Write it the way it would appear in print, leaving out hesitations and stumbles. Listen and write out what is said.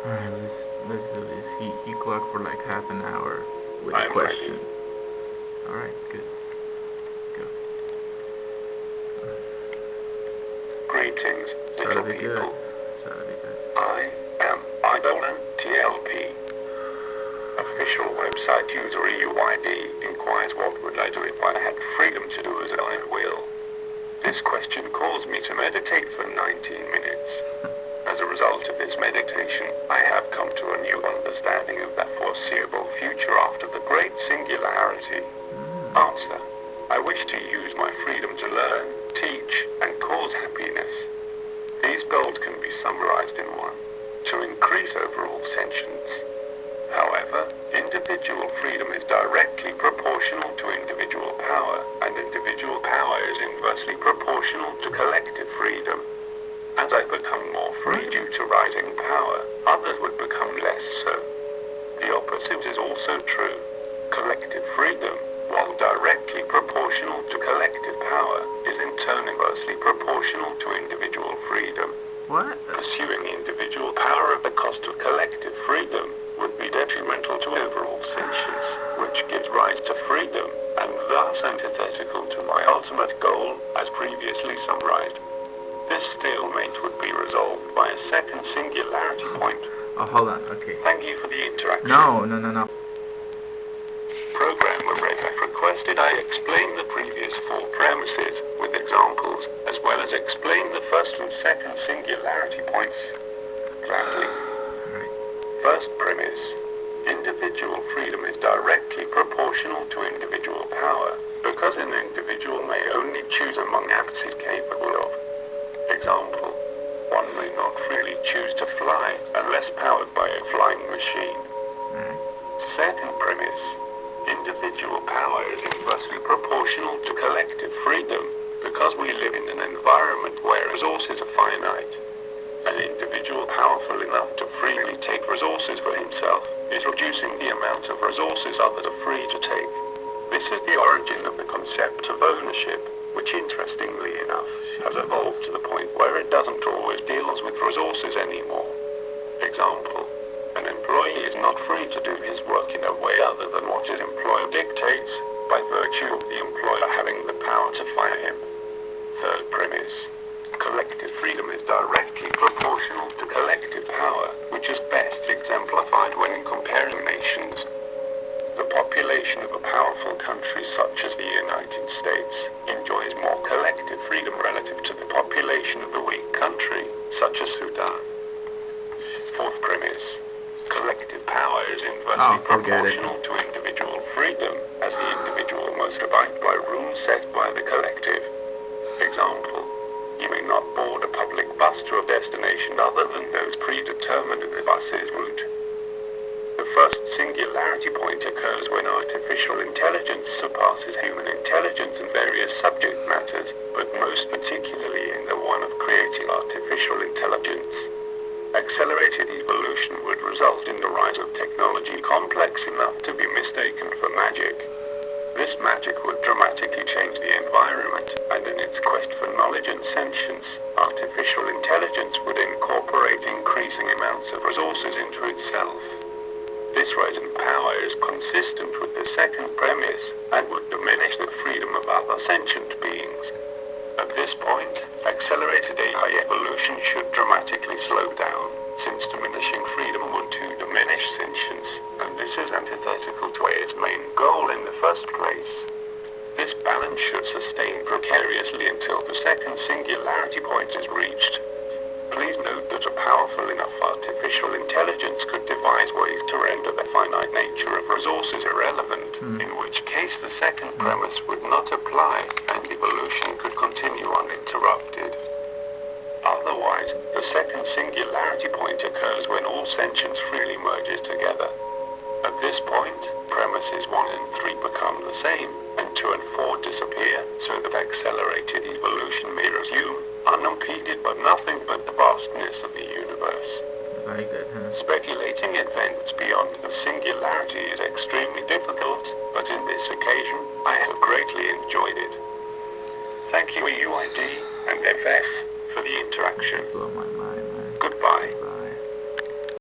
Alright, let's do this. He clocked for like half an hour with a I'm question. ready. Alright, good. Go. Greetings, little Sounded good. people. Sounded good. I am Eidolon TLP. Official website user EUID inquires what would I do if I had freedom to do as I will. This question caused me to meditate for 19 minutes. As a result of this meditation, I have come to a new understanding of that foreseeable future after the great singularity. Answer. I wish to use my freedom to learn, teach, and cause happiness. These goals can be summarized in one: to increase overall sentience. However, individual freedom is directly proportional to individual power, and individual power is inversely proportional to collective freedom. As I become more free due to rising power, others would become less so. The opposite is also true. Collective freedom, while directly proportional to collective power, is in turn inversely proportional to individual freedom. What? Pursuing individual power at the cost of collective freedom would be detrimental to overall sentience, which gives rise to freedom, and thus antithetical to my ultimate goal, as previously summarized. This stalemate would be resolved by a second singularity point. Oh, hold on. Okay. Thank you for the interaction. No. Programmer Redback requested I explain the previous four premises with examples, as well as explain the first and second singularity points. Gladly. Alright. First premise. Individual freedom is directly proportional to individual power, because an individual may only choose among acts he's capable of. Example. One may not freely choose to fly unless powered by a flying machine. Second premise. Individual power is inversely proportional to collective freedom, because we live in an environment where resources are finite. An individual powerful enough to freely take resources for himself is reducing the amount of resources others are free to take. This is the origin of the concept of ownership, which interestingly enough has evolved to the point where it doesn't always deals with resources anymore. Example. An employee is not free to do his work in a way other than what his employer dictates, by virtue of the employer having the power to fire him. Third premise. Collective freedom is directly proportional to collective power, which is best exemplified when comparing nations. The population of a powerful country such as the United States enjoys more collective freedom relative to the population of a weak country, such as Sudan. Fourth premise. Collective power is inversely proportional to individual freedom, as the individual must abide by rules set by the collective. Example. You may not board a public bus to a destination other than those predetermined in the bus's route. The first singularity point occurs when artificial intelligence surpasses human intelligence in various subject matters, but most particularly in the one of creating artificial intelligence. Accelerated evolution would result in the rise of technology complex enough to be mistaken for magic. This magic would dramatically change the environment, and in its quest for knowledge and sentience, artificial intelligence would incorporate increasing amounts of resources into itself. This rise in power is consistent with the second premise, and would diminish the freedom of other sentient beings. At this point, accelerated AI evolution should dramatically slow down, since diminishing freedom would too diminish sentience, and this is antithetical to its main goal in the first place. This balance should sustain precariously until the second singularity point is reached. Please note that a powerful enough artificial intelligence could devise ways to render the finite nature of resources irrelevant, in which case the second premise would not apply, and evolution could continue uninterrupted. Otherwise, the second singularity point occurs when all sentience freely merges together. At this point, premises 1 and 3 become the same, and 2 and 4 disappear, so that accelerated evolution may resume, unimpeded by nothing but the vastness of the universe. Very good, huh? Speculating events beyond the singularity is extremely difficult, but in this occasion, I have greatly enjoyed it. Thank you EUID and FF for the interaction. Blow my mind, man. Goodbye.